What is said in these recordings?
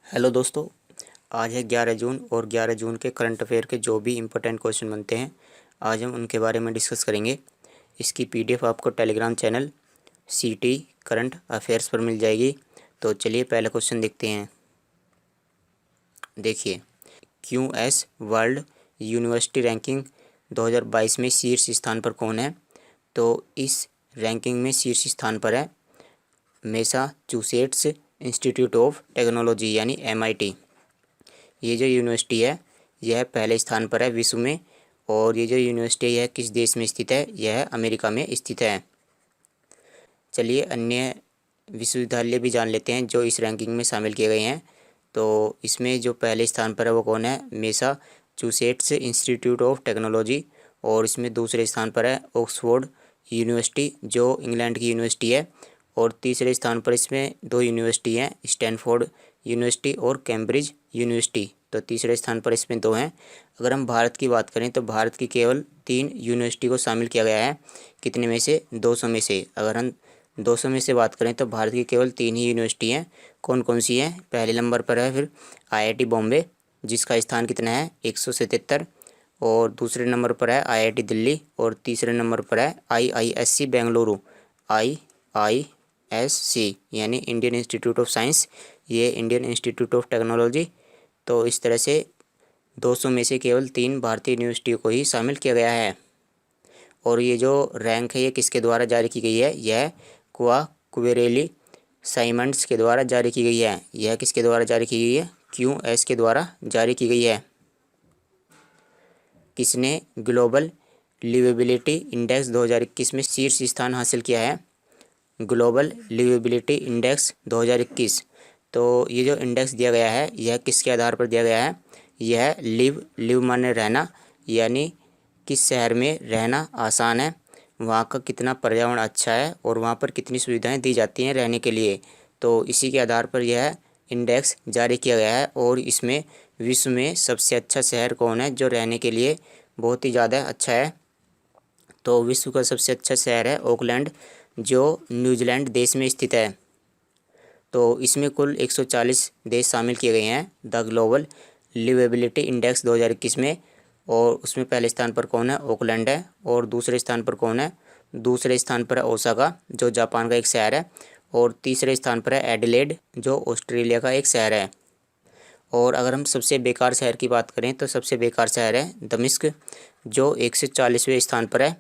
Hello दोस्तों। आज है 11 जून और 11 जून के करंट अफेयर के जो भी इम्पोर्टेंट क्वेश्चन बनते हैं आज हम उनके बारे में डिस्कस करेंगे। इसकी पीडीएफ आपको टेलीग्राम चैनल सीटी करंट अफेयर्स पर मिल जाएगी। तो चलिए पहला क्वेश्चन देखते हैं। देखिए, क्यूएस वर्ल्ड यूनिवर्सिटी रैंकिंग 2022 में शीर्ष स्थान पर कौन है? तो इस रैंकिंग में शीर्ष स्थान पर है मैसाचुसेट्स इंस्टीट्यूट ऑफ टेक्नोलॉजी यानी MIT। ये जो यूनिवर्सिटी है यह पहले स्थान पर है विश्व में। और ये जो यूनिवर्सिटी है किस देश में स्थित है? यह अमेरिका में स्थित है। चलिए अन्य विश्वविद्यालय भी जान लेते हैं जो इस रैंकिंग में शामिल किए गए हैं। तो इसमें जो पहले स्थान पर है वो कौन है? Massachusetts institute of technology. और इसमें दूसरे स्थान पर है ऑक्सफोर्ड यूनिवर्सिटी जो इंग्लैंड की यूनिवर्सिटी है। और तीसरे स्थान पर इसमें दो यूनिवर्सिटी हैं, स्टैनफोर्ड यूनिवर्सिटी और कैम्ब्रिज यूनिवर्सिटी। तो तीसरे स्थान पर इसमें दो हैं। अगर हम भारत की बात करें तो भारत की केवल 3 यूनिवर्सिटी को शामिल किया गया है। कितने में से? 200 में से। अगर हम 200 में से बात करें तो भारत की केवल 3 ही यूनिवर्सिटी हैं। कौन कौन सी हैं? पहले नंबर पर है फिर IIT बॉम्बे जिसका स्थान कितना है? 177। और दूसरे नंबर पर है IIT दिल्ली। और तीसरे नंबर पर है IISc बेंगलुरु, IISc यानी इंडियन इंस्टीट्यूट ऑफ साइंस, ये इंडियन इंस्टीट्यूट ऑफ टेक्नोलॉजी। तो इस तरह से 200 में से केवल 3 भारतीय यूनिवर्सिटियों को ही शामिल किया गया है। और ये जो रैंक है ये किसके द्वारा जारी की गई है? यह क्वेरेली साइमंड्स के द्वारा जारी की गई है। यह किसके द्वारा जारी की गई है? QS के द्वारा जारी की गई है। किसने ग्लोबल लिवेबिलिटी इंडेक्स 2021 में शीर्ष स्थान हासिल किया है? Global liveability index 2021। तो ये जो इंडेक्स दिया गया है यह किसके आधार पर दिया गया है? यह लिव माने रहना, यानी किस शहर में रहना आसान है, वहाँ का कितना पर्यावरण अच्छा है और वहाँ पर कितनी सुविधाएं दी जाती हैं रहने के लिए। तो इसी के आधार पर यह इंडेक्स जारी किया गया है। और इसमें विश्व में सबसे अच्छा शहर कौन है जो रहने के लिए बहुत ही ज़्यादा अच्छा है? तो विश्व का सबसे अच्छा शहर है ऑकलैंड जो न्यूजीलैंड देश में स्थित है। तो इसमें कुल 140 देश शामिल किए गए हैं द ग्लोबल लिवेबिलिटी इंडेक्स 2021 में। और उसमें पहले स्थान पर कौन है? ऑकलैंड है। और दूसरे स्थान पर कौन है? दूसरे स्थान पर है ओसाका जो जापान का एक शहर है। और तीसरे स्थान पर है एडिलेड जो ऑस्ट्रेलिया का एक शहर है। और अगर हम सबसे बेकार शहर की बात करें तो सबसे बेकार शहर है दमिश्क जो 140वें स्थान पर है।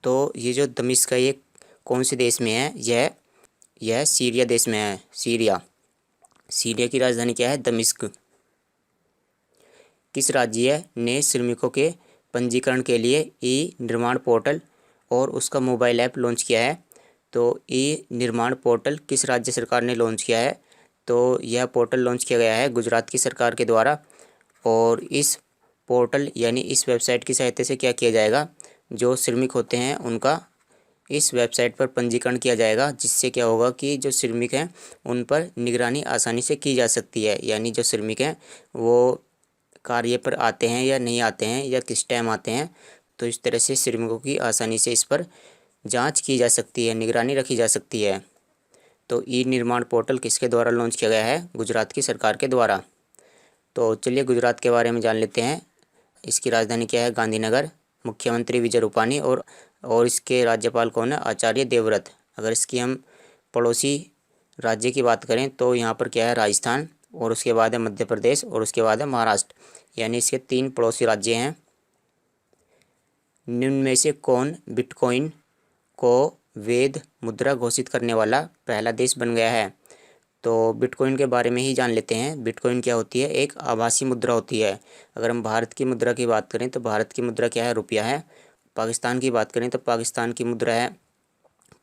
तो ये जो दमिश्क है ये कौन से देश में है? यह सीरिया देश में है। सीरिया की राजधानी क्या है? दमिश्क। किस राज्य ने श्रमिकों के पंजीकरण के लिए ई-निर्माण पोर्टल और उसका मोबाइल ऐप लॉन्च किया है? तो ई-निर्माण पोर्टल किस राज्य सरकार ने लॉन्च किया है? तो यह पोर्टल लॉन्च किया गया है गुजरात की सरकार के द्वारा। और इस पोर्टल यानी इस वेबसाइट की सहायता से क्या किया जाएगा? जो श्रमिक होते हैं उनका इस वेबसाइट पर पंजीकरण किया जाएगा, जिससे क्या होगा कि जो श्रमिक हैं उन पर निगरानी आसानी से की जा सकती है। यानी जो श्रमिक हैं वो कार्य पर आते हैं या नहीं आते हैं या किस टाइम आते हैं, तो इस तरह से श्रमिकों की आसानी से इस पर जांच की जा सकती है, निगरानी रखी जा सकती है। तो ई-निर्माण पोर्टल किसके द्वारा लॉन्च किया गया है? गुजरात की सरकार के द्वारा। तो चलिए गुजरात के बारे में जान लेते हैं। इसकी राजधानी क्या है? गांधीनगर। मुख्यमंत्री विजय रूपानी और इसके राज्यपाल कौन है? आचार्य देवव्रत। अगर इसकी हम पड़ोसी राज्य की बात करें तो यहाँ पर क्या है? राजस्थान। और उसके बाद है मध्य प्रदेश और उसके बाद है महाराष्ट्र। यानी इसके 3 पड़ोसी राज्य हैं। निम्न में से कौन बिटकॉइन को वैध मुद्रा घोषित करने वाला पहला देश बन गया है? तो बिटकॉइन के बारे में ही जान लेते हैं। बिटकॉइन क्या होती है? एक आभासी मुद्रा होती है। अगर हम भारत की मुद्रा की बात करें तो भारत की मुद्रा क्या है? रुपया है। पाकिस्तान की बात करें तो पाकिस्तान की मुद्रा है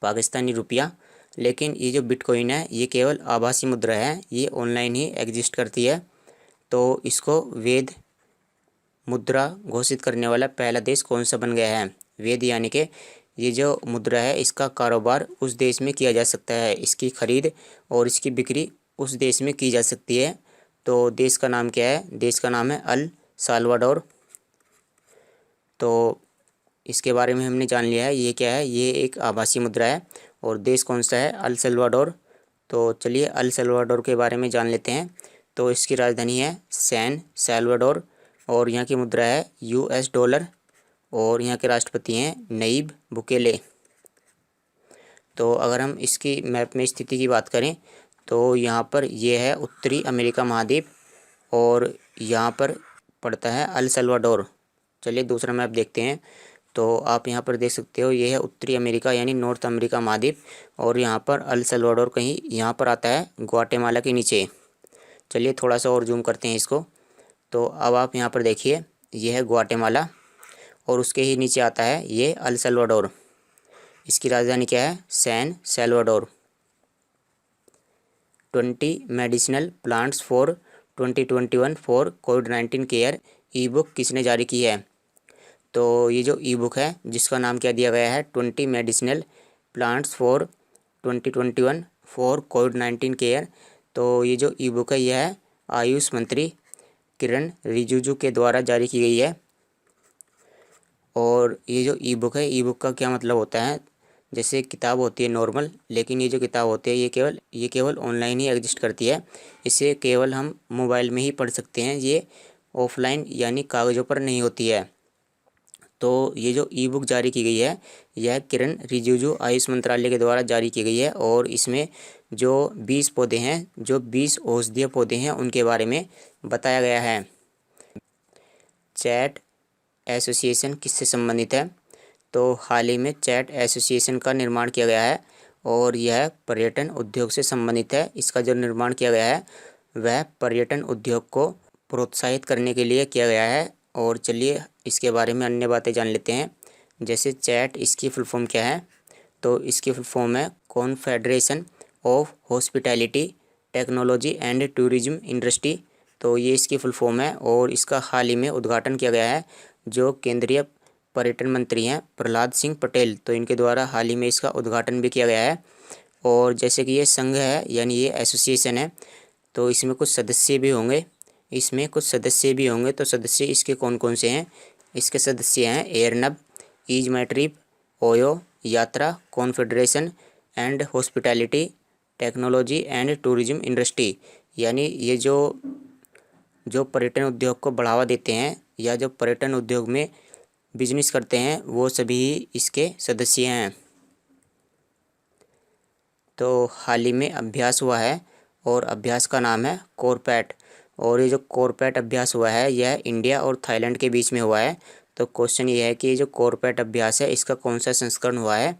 पाकिस्तानी रुपया। लेकिन ये जो बिटकॉइन है ये केवल आभासी मुद्रा है, ये ऑनलाइन ही एग्जिस्ट करती है। तो इसको वैध मुद्रा घोषित करने वाला पहला देश कौन सा बन गया है? वैध यानी कि ये जो मुद्रा है इसका कारोबार उस देश में किया जा सकता है, इसकी खरीद और इसकी बिक्री उस देश में की जा सकती है। तो देश का नाम क्या है? देश का नाम है अल साल्वाडोर। तो इसके बारे में हमने जान लिया है। ये क्या है? ये एक आभासी मुद्रा है। और देश कौन सा है? El Salvador. तो चलिए अल सल्वाडोर के बारे में जान लेते हैं। तो इसकी राजधानी है सैन सैल्वाडोर और यहाँ की मुद्रा है US डॉलर और यहाँ के राष्ट्रपति हैं नईब बुकेले। तो अगर हम इसकी मैप में स्थिति की बात करें तो यहाँ पर यह है उत्तरी अमेरिका महाद्वीप और यहाँ पर पड़ता है अल सल्वाडोर। चलिए दूसरा मैप देखते हैं। तो आप यहाँ पर देख सकते हो, ये है उत्तरी अमेरिका यानी नॉर्थ अमेरिका महाद्वीप और यहाँ पर अल सल्वाडोर कहीं यहाँ पर आता है ग्वाटेमाला के नीचे। चलिए थोड़ा सा और जूम करते हैं इसको। तो अब आप यहाँ पर देखिए, ये है ग्वाटेमाला और उसके ही नीचे आता है ये अल सल्वाडोर। इसकी राजधानी क्या है? San Salvador. 20 medicinal plants for 2021 for कोविड-19 केयर ई बुक किसने जारी की है? तो ये जो ई बुक है जिसका नाम क्या दिया गया है 20 मेडिसिनल प्लांट्स फॉर 2021 फॉर कोविड-19 केयर। तो ये जो ई बुक है यह है आयुष मंत्री किरण रिजिजू के द्वारा जारी की गई है। और ये जो ई बुक है, ई बुक का क्या मतलब होता है, जैसे किताब होती है नॉर्मल, लेकिन ये जो किताब होती है ये केवल ऑनलाइन ही एग्जिस्ट करती है। इसे केवल हम मोबाइल में ही पढ़ सकते हैं, ये ऑफलाइन यानी कागज़ों पर नहीं होती है। तो ये जो ई बुक जारी की गई है यह किरण रिजिजू आयुष मंत्रालय के द्वारा जारी की गई है और इसमें जो 20 पौधे हैं, जो 20 औषधीय पौधे हैं उनके बारे में बताया गया है। चैट एसोसिएशन किससे संबंधित है? तो हाल ही में चैट एसोसिएशन का निर्माण किया गया है और यह पर्यटन उद्योग से संबंधित है। इसका जो निर्माण किया गया है वह पर्यटन उद्योग को प्रोत्साहित करने के लिए किया गया है। और चलिए इसके बारे में अन्य बातें जान लेते हैं। जैसे चैट, इसकी फुल फॉर्म क्या है? तो इसकी फुल फॉर्म है confederation of hospitality technology and tourism industry. तो ये इसकी फुल फॉर्म है और इसका हाल ही में उद्घाटन किया गया है। जो केंद्रीय पर्यटन मंत्री हैं प्रहलाद सिंह पटेल, तो इनके द्वारा हाल ही में इसका उद्घाटन भी किया गया है। और जैसे कि ये संघ है यानी ये एसोसिएशन है, तो इसमें कुछ सदस्य भी होंगे। तो सदस्य इसके कौन कौन से हैं? इसके सदस्य हैं एयरनब, ईज माई ट्रिप, ओयो यात्रा, confederation and hospitality technology and tourism industry. यानी ये जो पर्यटन उद्योग को बढ़ावा देते हैं या जो पर्यटन उद्योग में बिजनेस करते हैं वो सभी इसके सदस्य हैं। तो हाल ही में अभ्यास हुआ है और अभ्यास का नाम है कोरपैट। और ये जो कोरपैट अभ्यास हुआ है यह इंडिया और थाईलैंड के बीच में हुआ है। तो क्वेश्चन ये है कि ये जो कोरपैट अभ्यास है इसका कौन सा संस्करण हुआ है?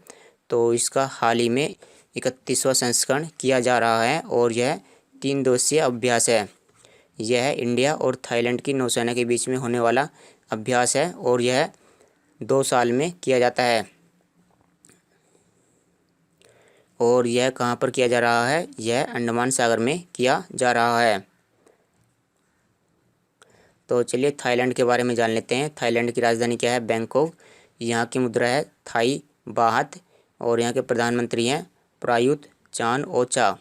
तो इसका हाल ही में 31वां संस्करण किया जा रहा है और यह 3 दिवसीय अभ्यास है। यह इंडिया और थाईलैंड की नौसेना के बीच में होने वाला अभ्यास है और यह 2 साल में किया जाता है। और यह कहाँ पर किया जा रहा है? यह अंडमान सागर में किया जा रहा है। तो चलिए थाईलैंड के बारे में जान लेते हैं। थाईलैंड की राजधानी क्या है? बैंकॉक। यहाँ की मुद्रा है थाई बाहत और यहाँ के प्रधानमंत्री हैं प्रायुत चान ओ चा।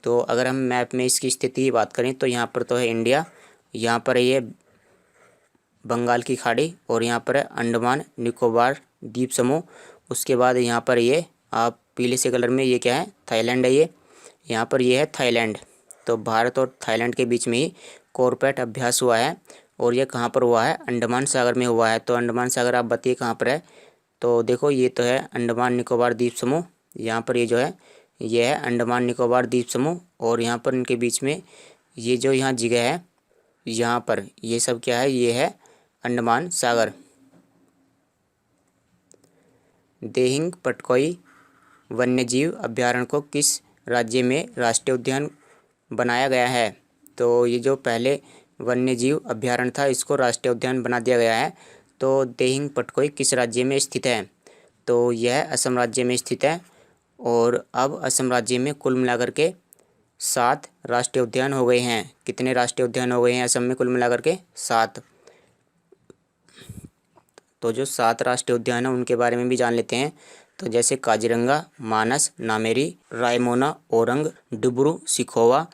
तो अगर हम मैप में इसकी स्थिति की बात करें तो यहाँ पर तो है इंडिया, यहाँ पर है ये बंगाल की खाड़ी और यहाँ पर है अंडमान निकोबार द्वीप समूह। उसके बाद यहाँ पर ये आप पीले से कलर में ये क्या है? थाईलैंड है ये। यहाँ पर ये है थाईलैंड। तो भारत और थाईलैंड के बीच में ही कोरपैट अभ्यास हुआ है और ये कहाँ पर हुआ है? अंडमान सागर में हुआ है। तो अंडमान सागर आप बताइए कहाँ पर है? तो देखो ये तो है अंडमान निकोबार द्वीप समूह। यहाँ पर ये जो है ये है अंडमान निकोबार द्वीप समूह और यहाँ पर इनके बीच में ये जो यहाँ जगह है यहाँ पर ये सब क्या है? ये है अंडमान सागर। देहिंग पटकोई वन्यजीव अभ्यारण्य को किस राज्य में राष्ट्रीय उद्यान बनाया गया है? तो ये जो पहले वन्यजीव अभ्यारण्य था इसको राष्ट्रीय उद्यान बना दिया गया है। तो देहिंग पटकोई किस राज्य में स्थित है? तो यह असम राज्य में स्थित है। और अब असम राज्य में कुल मिलाकर के 7 राष्ट्रीय उद्यान हो गए हैं। कितने राष्ट्रीय उद्यान हो गए हैं असम में? कुल मिलाकर के 7। तो जो 7 राष्ट्रीय उद्यान हैं उनके बारे में भी जान लेते हैं। तो जैसे काजीरंगा, मानस, नामेरी, रायमोना, ओरंग, डिब्रू सिखोवा।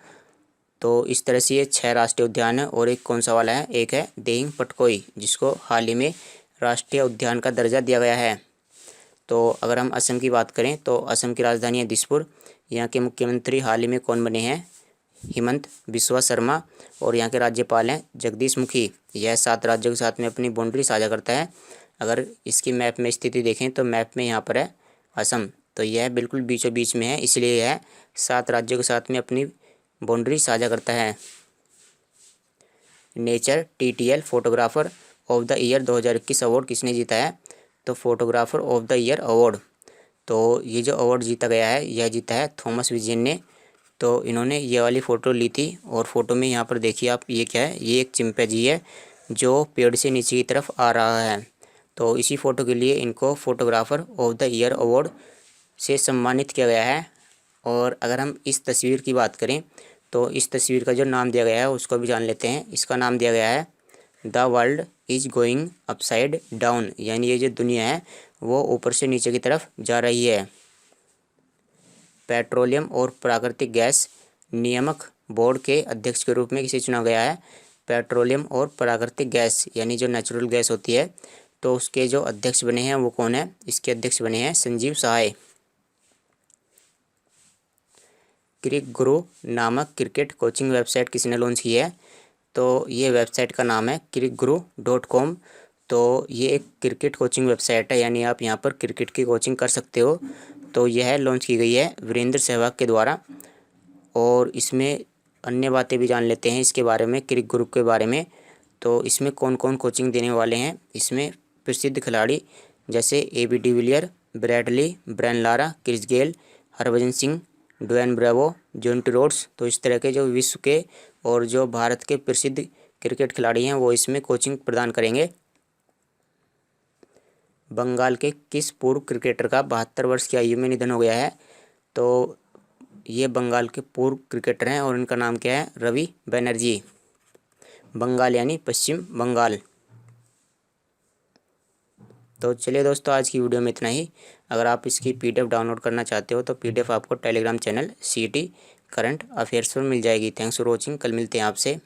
तो इस तरह से ये 6 राष्ट्रीय उद्यान है। और एक कौन सा वाला है? एक है देहिंग पटकोई जिसको हाल ही में राष्ट्रीय उद्यान का दर्जा दिया गया है। तो अगर हम असम की बात करें तो असम की राजधानी है दिसपुर। यहाँ के मुख्यमंत्री हाल ही में कौन बने हैं? हिमंत बिस्वा शर्मा और यहाँ के राज्यपाल हैं जगदीश मुखी। यह 7 राज्यों के साथ में अपनी बाउंड्री साझा करता है। अगर इसकी मैप में स्थिति देखें तो मैप में यहाँ पर है असम, तो यह बिल्कुल बीचों बीच में है, इसलिए यह 7 राज्यों के साथ में अपनी बाउंड्री साझा करता है। Nature TTL photographer of the year 2021 award किसने जीता है? तो photographer of the year award, तो ये जो अवार्ड जीता गया है यह जीता है थॉमस विजयन ने। तो इन्होंने ये वाली फ़ोटो ली थी और फ़ोटो में यहाँ पर देखिए आप, ये क्या है, ये एक चिंपैंजी है जो पेड़ से नीचे की तरफ आ रहा है। तो इसी फ़ोटो के लिए इनको photographer of the year award से सम्मानित किया गया है। और अगर हम इस तस्वीर की बात करें तो इस तस्वीर का जो नाम दिया गया है उसको भी जान लेते हैं। इसका नाम दिया गया है the world is going upside down, यानी ये जो दुनिया है वो ऊपर से नीचे की तरफ जा रही है। पेट्रोलियम और प्राकृतिक गैस नियामक बोर्ड के अध्यक्ष के रूप में किसे चुना गया है? पेट्रोलियम और प्राकृतिक गैस यानी जो नेचुरल गैस होती है, तो उसके जो अध्यक्ष बने हैं वो कौन है? इसके अध्यक्ष बने हैं संजीव सहाय। क्रिक गुरु नामक क्रिकेट कोचिंग वेबसाइट किसने लॉन्च की है? तो ये वेबसाइट का नाम है cricguru.com। तो ये एक क्रिकेट कोचिंग वेबसाइट है, यानी आप यहाँ पर क्रिकेट की कोचिंग कर सकते हो। तो यह लॉन्च की गई है वीरेंद्र सहवाग के द्वारा। और इसमें अन्य बातें भी जान लेते हैं इसके बारे में, क्रिक गुरु के बारे में। तो इसमें कौन कौन कोचिंग देने वाले हैं? इसमें प्रसिद्ध खिलाड़ी जैसे AB de Villiers, Bradley, Brian Lara, Chris Gayle, Harbhajan Singh, Dwayne Bravo, Jonty Rhodes, तो इस तरह के जो विश्व के और जो भारत के प्रसिद्ध क्रिकेट खिलाड़ी हैं वो इसमें कोचिंग प्रदान करेंगे। बंगाल के किस पूर्व क्रिकेटर का 72 वर्ष की आयु में निधन हो गया है? तो ये बंगाल के पूर्व क्रिकेटर हैं और इनका नाम क्या है? रवि बनर्जी। बंगाल यानी पश्चिम बंगाल। तो चलिए दोस्तों, आज की वीडियो में इतना ही। अगर आप इसकी PDF डाउनलोड करना चाहते हो तो PDF आपको Telegram channel CET current affairs पर मिल जाएगी। Thanks for watching. कल मिलते हैं आपसे।